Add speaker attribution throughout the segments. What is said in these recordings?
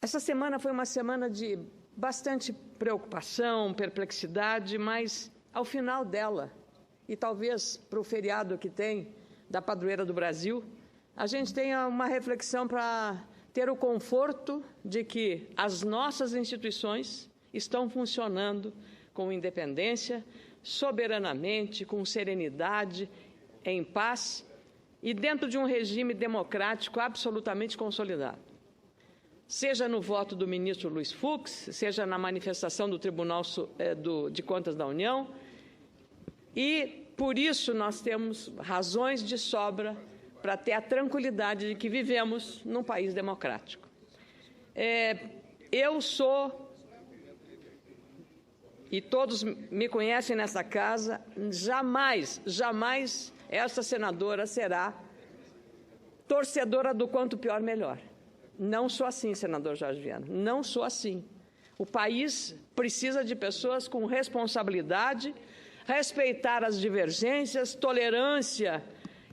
Speaker 1: Essa semana foi uma semana de bastante preocupação, perplexidade, mas ao final dela, e talvez para o feriado que tem da Padroeira do Brasil, a gente tenha uma reflexão para ter o conforto de que as nossas instituições estão funcionando com independência, soberanamente, com serenidade, em paz e dentro de um regime democrático absolutamente consolidado. Seja no voto do ministro Luiz Fux, seja na manifestação do Tribunal de Contas da União, e por isso nós temos razões de sobra para ter a tranquilidade de que vivemos num país democrático. Eu sou, e todos me conhecem nessa casa, jamais essa senadora será torcedora do quanto pior, melhor. Não sou assim, senador Jorge Viana, não sou assim. O país precisa de pessoas com responsabilidade, respeitar as divergências, tolerância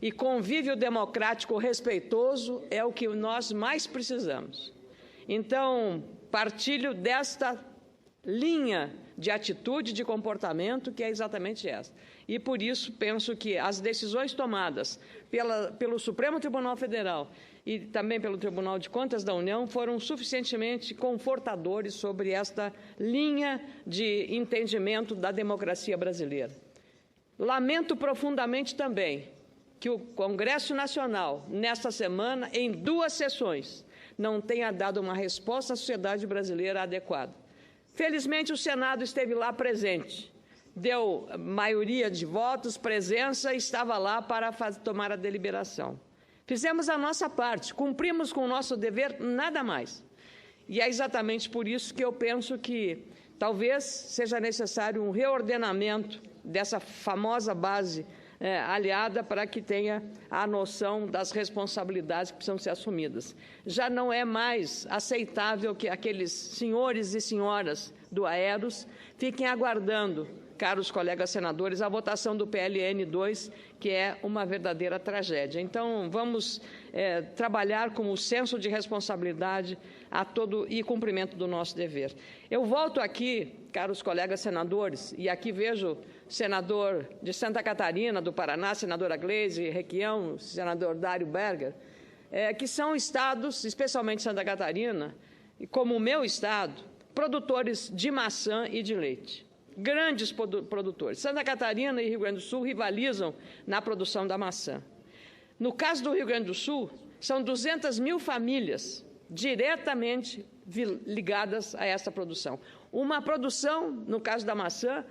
Speaker 1: e convívio democrático respeitoso é o que nós mais precisamos. Então, partilho desta linha de atitude, de comportamento, que é exatamente essa. E, por isso, penso que as decisões tomadas pelo Supremo Tribunal Federal e também pelo Tribunal de Contas da União foram suficientemente confortadores sobre esta linha de entendimento da democracia brasileira. Lamento profundamente também que o Congresso Nacional, nesta semana, em 2 sessões, não tenha dado uma resposta à sociedade brasileira adequada. Felizmente, o Senado esteve lá presente, deu maioria de votos, presença, e estava lá para tomar a deliberação. Fizemos a nossa parte, cumprimos com o nosso dever, nada mais. E é exatamente por isso que eu penso que talvez seja necessário um reordenamento dessa famosa base aliada para que tenha a noção das responsabilidades que precisam ser assumidas. Já não é mais aceitável que aqueles senhores e senhoras do Aeros fiquem aguardando, caros colegas senadores, a votação do PLN 2, que é uma verdadeira tragédia. Então, vamos trabalhar com o senso de responsabilidade e cumprimento do nosso dever. Eu volto aqui, caros colegas senadores, e aqui vejo o senador de Santa Catarina, do Paraná, senadora Gleisi Requião, senador Dário Berger, que são estados, especialmente Santa Catarina, e como o meu estado, produtores de maçã e de leite. Grandes produtores. Santa Catarina e Rio Grande do Sul rivalizam na produção da maçã. No caso do Rio Grande do Sul, são 200 mil famílias diretamente ligadas a essa produção. Uma produção, no caso da maçã,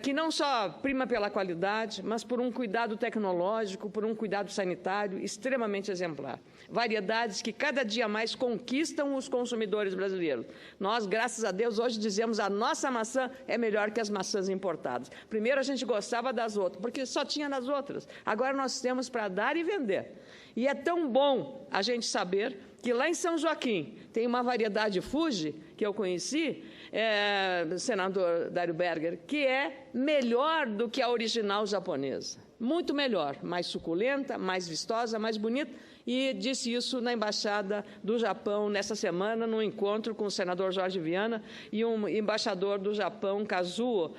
Speaker 1: que não só prima pela qualidade, mas por um cuidado tecnológico, por um cuidado sanitário extremamente exemplar. Variedades que cada dia mais conquistam os consumidores brasileiros. Nós, graças a Deus, hoje dizemos a nossa maçã é melhor que as maçãs importadas. Primeiro a gente gostava das outras, porque só tinha nas outras. Agora nós temos para dar e vender. E é tão bom a gente saber que lá em São Joaquim tem uma variedade Fuji, que eu conheci, senador Dário Berger, que é melhor do que a original japonesa. Muito melhor, mais suculenta, mais vistosa, mais bonita, e disse isso na Embaixada do Japão nessa semana, num encontro com o senador Jorge Viana e um embaixador do Japão, Kazuo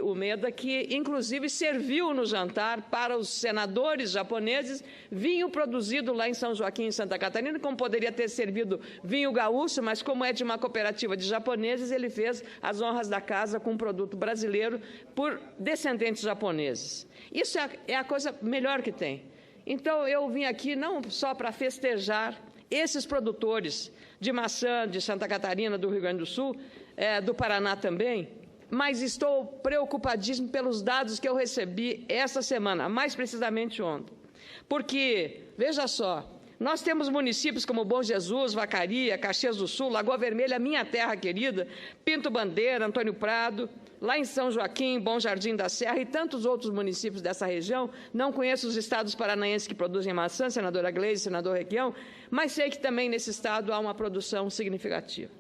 Speaker 1: Umeda, que inclusive serviu no jantar para os senadores japoneses vinho produzido lá em São Joaquim, em Santa Catarina, como poderia ter servido vinho gaúcho, mas como é de uma cooperativa de japoneses, ele fez as honras da casa com um produto brasileiro por descendentes japoneses. Isso é a coisa melhor que tem. Então, eu vim aqui não só para festejar esses produtores de maçã de Santa Catarina, do Rio Grande do Sul, do Paraná também, mas estou preocupadíssimo pelos dados que eu recebi essa semana, mais precisamente ontem. Porque, veja só, nós temos municípios como Bom Jesus, Vacaria, Caxias do Sul, Lagoa Vermelha, minha terra querida, Pinto Bandeira, Antônio Prado, lá em São Joaquim, Bom Jardim da Serra e tantos outros municípios dessa região. Não conheço os estados paranaenses que produzem maçã, senadora Gleisi, senador Requião, mas sei que também nesse estado há uma produção significativa.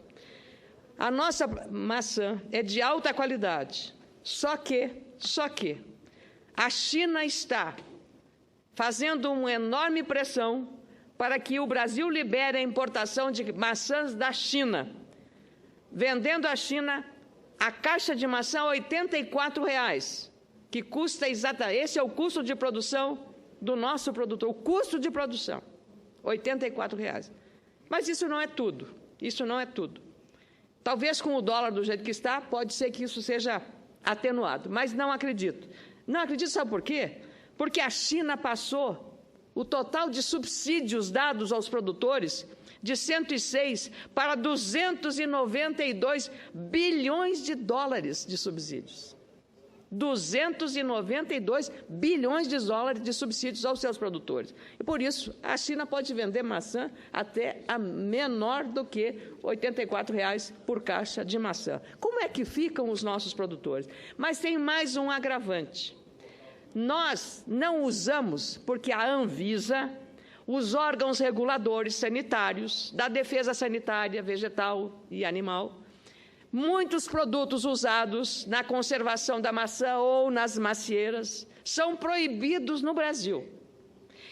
Speaker 1: A nossa maçã é de alta qualidade, só que a China está fazendo uma enorme pressão para que o Brasil libere a importação de maçãs da China, vendendo à China a caixa de maçã a R$ 84,00, que custa exatamente, esse é o custo de produção do nosso produtor, o custo de produção, R$ 84,00. Mas isso não é tudo, isso não é tudo. Talvez com o dólar do jeito que está, pode ser que isso seja atenuado, mas não acredito. Não acredito, sabe por quê? Porque a China passou o total de subsídios dados aos produtores de 106 para 292 bilhões de dólares de subsídios. 292 bilhões de dólares de subsídios aos seus produtores. E, por isso, a China pode vender maçã até a menor do que R$ 84,00 por caixa de maçã. Como é que ficam os nossos produtores? Mas tem mais um agravante. Nós não usamos, porque a Anvisa, os órgãos reguladores sanitários, da defesa sanitária vegetal e animal, muitos produtos usados na conservação da maçã ou nas macieiras são proibidos no Brasil.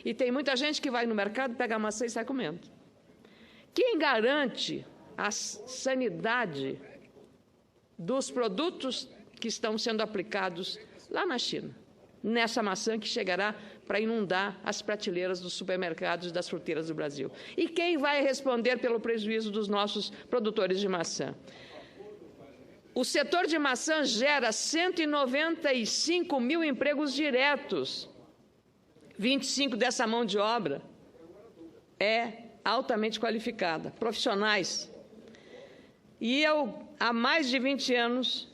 Speaker 1: E tem muita gente que vai no mercado, pega a maçã e sai comendo. Quem garante a sanidade dos produtos que estão sendo aplicados lá na China, nessa maçã que chegará para inundar as prateleiras dos supermercados e das fruteiras do Brasil? E quem vai responder pelo prejuízo dos nossos produtores de maçã? O setor de maçã gera 195 mil empregos diretos. 25 dessa mão de obra é altamente qualificada, profissionais. E há mais de 20 anos,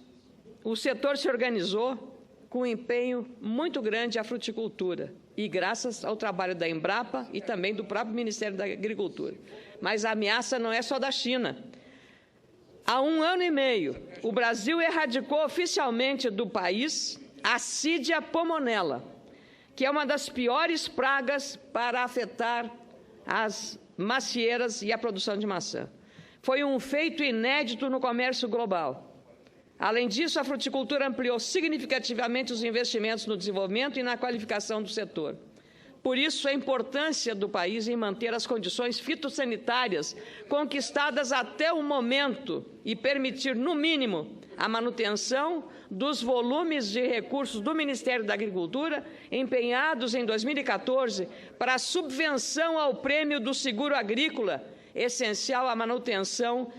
Speaker 1: o setor se organizou com um empenho muito grande à fruticultura, e graças ao trabalho da Embrapa e também do próprio Ministério da Agricultura. Mas a ameaça não é só da China. Há 1 ano e meio, o Brasil erradicou oficialmente do país a Cydia pomonella, que é uma das piores pragas para afetar as macieiras e a produção de maçã. Foi um feito inédito no comércio global. Além disso, a fruticultura ampliou significativamente os investimentos no desenvolvimento e na qualificação do setor. Por isso, a importância do país em manter as condições fitossanitárias conquistadas até o momento e permitir, no mínimo, a manutenção dos volumes de recursos do Ministério da Agricultura empenhados em 2014 para a subvenção ao prêmio do seguro agrícola, essencial à manutenção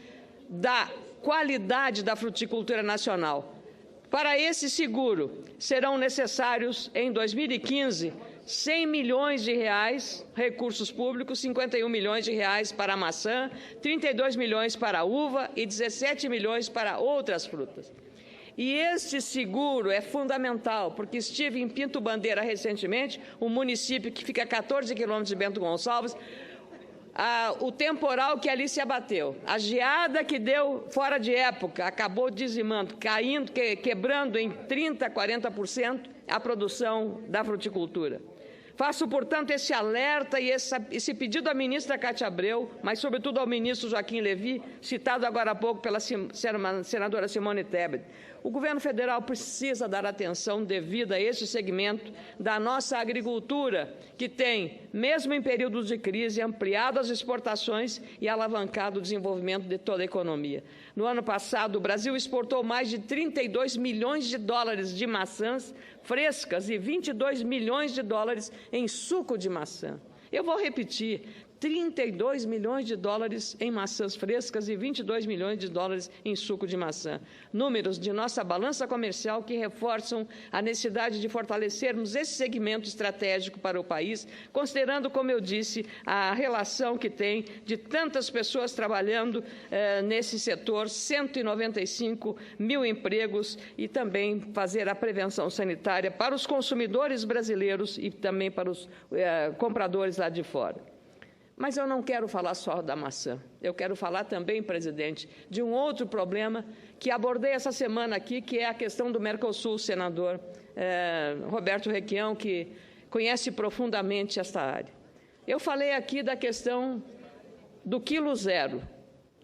Speaker 1: da qualidade da fruticultura nacional. Para esse seguro, serão necessários, em 2015, 100 milhões de reais, recursos públicos, 51 milhões de reais para a maçã, 32 milhões para a uva e 17 milhões para outras frutas. E este seguro é fundamental, porque estive em Pinto Bandeira recentemente, um município que fica a 14 quilômetros de Bento Gonçalves. O temporal que ali se abateu, a geada que deu fora de época, acabou dizimando, caindo, quebrando em 30%, 40% a produção da fruticultura. Faço, portanto, esse alerta e esse pedido à ministra Cátia Abreu, mas, sobretudo, ao ministro Joaquim Levy, citado agora há pouco pela senadora Simone Tebet. O governo federal precisa dar atenção devida a este segmento da nossa agricultura, que tem, mesmo em períodos de crise, ampliado as exportações e alavancado o desenvolvimento de toda a economia. No ano passado, o Brasil exportou mais de 32 milhões de dólares de maçãs frescas e 22 milhões de dólares em suco de maçã. Eu vou repetir, 32 milhões de dólares em maçãs frescas e 22 milhões de dólares em suco de maçã. Números de nossa balança comercial que reforçam a necessidade de fortalecermos esse segmento estratégico para o país, considerando, como eu disse, a relação que tem de tantas pessoas trabalhando nesse setor, 195 mil empregos, e também fazer a prevenção sanitária para os consumidores brasileiros e também para os compradores lá de fora. Mas eu não quero falar só da maçã. Eu quero falar também, presidente, de um outro problema que abordei essa semana aqui, que é a questão do Mercosul, senador Roberto Requião, que conhece profundamente esta área. Eu falei aqui da questão do quilo zero,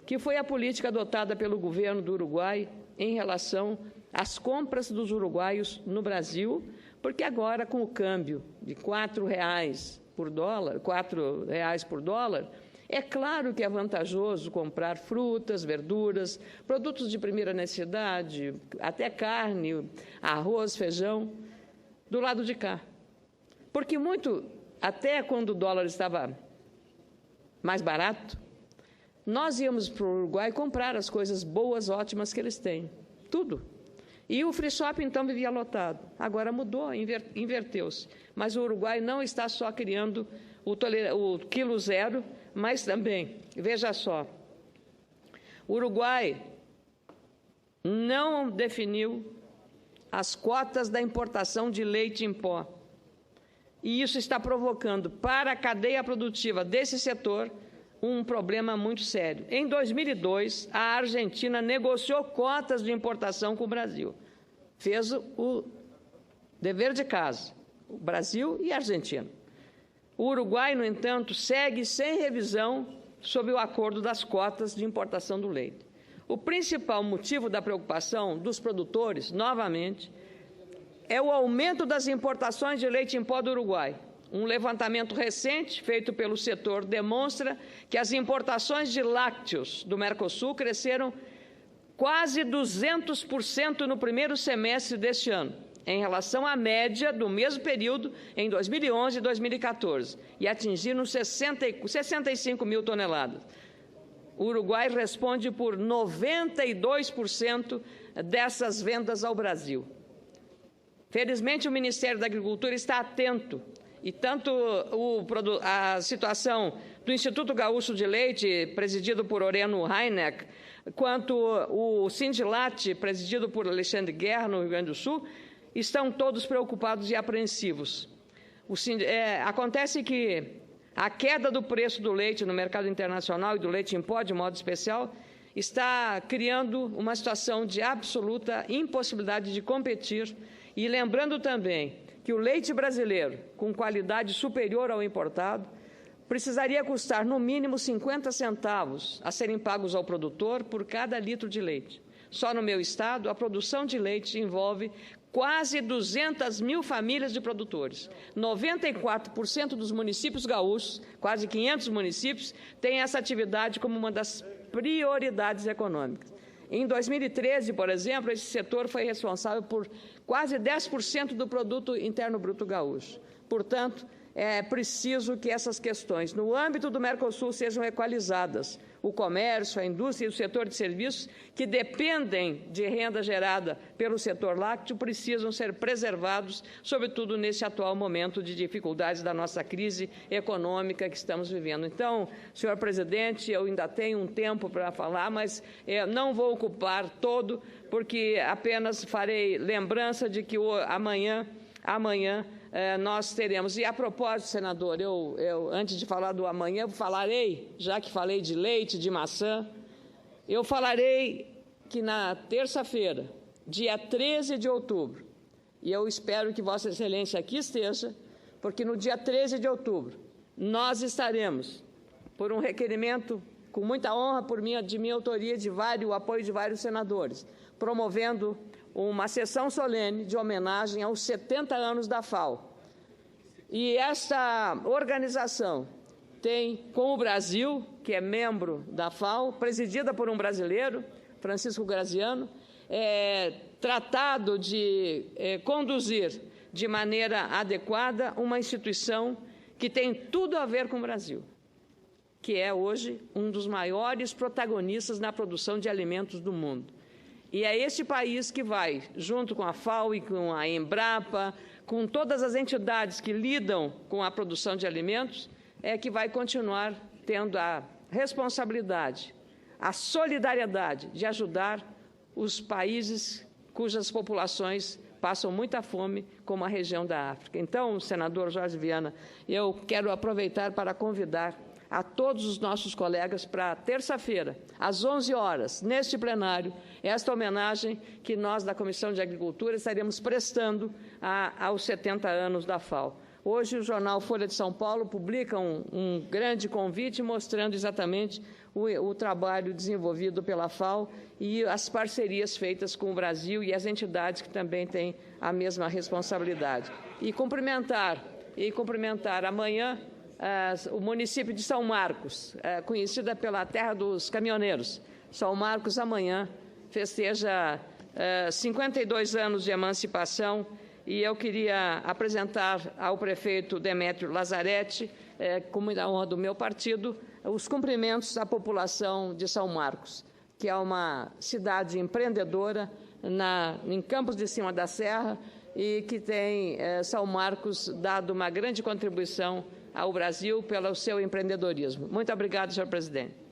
Speaker 1: que foi a política adotada pelo governo do Uruguai em relação às compras dos uruguaios no Brasil, porque agora, com o câmbio de R$ 4 por dólar, R$4 por dólar, é claro que é vantajoso comprar frutas, verduras, produtos de primeira necessidade, até carne, arroz, feijão, do lado de cá. Porque até quando o dólar estava mais barato, nós íamos para o Uruguai comprar as coisas boas, ótimas que eles têm, tudo. E o free shop, então, vivia lotado. Agora mudou, inverteu-se. Mas o Uruguai não está só criando o quilo zero, mas também, veja só, o Uruguai não definiu as cotas da importação de leite em pó. E isso está provocando para a cadeia produtiva desse setor um problema muito sério. Em 2002, a Argentina negociou cotas de importação com o Brasil. Fez o dever de casa, o Brasil e a Argentina. O Uruguai, no entanto, segue sem revisão sobre o acordo das cotas de importação do leite. O principal motivo da preocupação dos produtores, novamente, é o aumento das importações de leite em pó do Uruguai. Um levantamento recente, feito pelo setor, demonstra que as importações de lácteos do Mercosul cresceram quase 200% no primeiro semestre deste ano, em relação à média do mesmo período em 2011 e 2014, e atingiram 65 mil toneladas. O Uruguai responde por 92% dessas vendas ao Brasil. Felizmente, o Ministério da Agricultura está atento, e tanto a situação do Instituto Gaúcho de Leite, presidido por Oreno Heineck, quanto o Sindilat, presidido por Alexandre Guerra, no Rio Grande do Sul, estão todos preocupados e apreensivos. Acontece que a queda do preço do leite no mercado internacional e do leite em pó, de modo especial, está criando uma situação de absoluta impossibilidade de competir. E lembrando também que o leite brasileiro, com qualidade superior ao importado, precisaria custar no mínimo 50 centavos a serem pagos ao produtor por cada litro de leite. Só no meu estado, a produção de leite envolve quase 200 mil famílias de produtores. 94% dos municípios gaúchos, quase 500 municípios, têm essa atividade como uma das prioridades econômicas. Em 2013, por exemplo, esse setor foi responsável por quase 10% do produto interno bruto gaúcho. Portanto, é preciso que essas questões, no âmbito do Mercosul, sejam equalizadas. O comércio, a indústria e o setor de serviços, que dependem de renda gerada pelo setor lácteo, precisam ser preservados, sobretudo nesse atual momento de dificuldades da nossa crise econômica que estamos vivendo. Então, senhor presidente, eu ainda tenho um tempo para falar, mas não vou ocupar todo, porque apenas farei lembrança de que amanhã nós teremos. E, a propósito, senador, eu antes de falar do amanhã, eu falarei, já que falei de leite, de maçã, eu falarei que na terça-feira, dia 13 de outubro, e eu espero que Vossa Excelência aqui esteja, porque no dia 13 de outubro, nós estaremos, por um requerimento com muita honra de minha autoria, o apoio de vários senadores, promovendo uma sessão solene de homenagem aos 70 anos da FAO. E esta organização tem com o Brasil, que é membro da FAO, presidida por um brasileiro, Francisco Graziano, tratado de conduzir de maneira adequada uma instituição que tem tudo a ver com o Brasil, que é hoje um dos maiores protagonistas na produção de alimentos do mundo. E é este país que vai, junto com a FAO e com a Embrapa, com todas as entidades que lidam com a produção de alimentos, que vai continuar tendo a responsabilidade, a solidariedade de ajudar os países cujas populações passam muita fome, como a região da África. Então, senador Jorge Viana, eu quero aproveitar para convidar a todos os nossos colegas para terça-feira, às 11 horas, neste plenário, esta homenagem que nós, da Comissão de Agricultura, estaremos prestando aos 70 anos da FAO. Hoje, o jornal Folha de São Paulo publica um grande convite mostrando exatamente o trabalho desenvolvido pela FAO e as parcerias feitas com o Brasil e as entidades que também têm a mesma responsabilidade. E cumprimentar e cumprimentar amanhã o município de São Marcos, conhecida pela terra dos caminhoneiros. São Marcos amanhã festeja 52 anos de emancipação, e eu queria apresentar ao prefeito Demétrio Lazzaretti, com muita honra do meu partido, os cumprimentos à população de São Marcos, que é uma cidade empreendedora em Campos de Cima da Serra e que tem, São Marcos, dado uma grande contribuição ao Brasil pelo seu empreendedorismo. Muito obrigado, senhor presidente.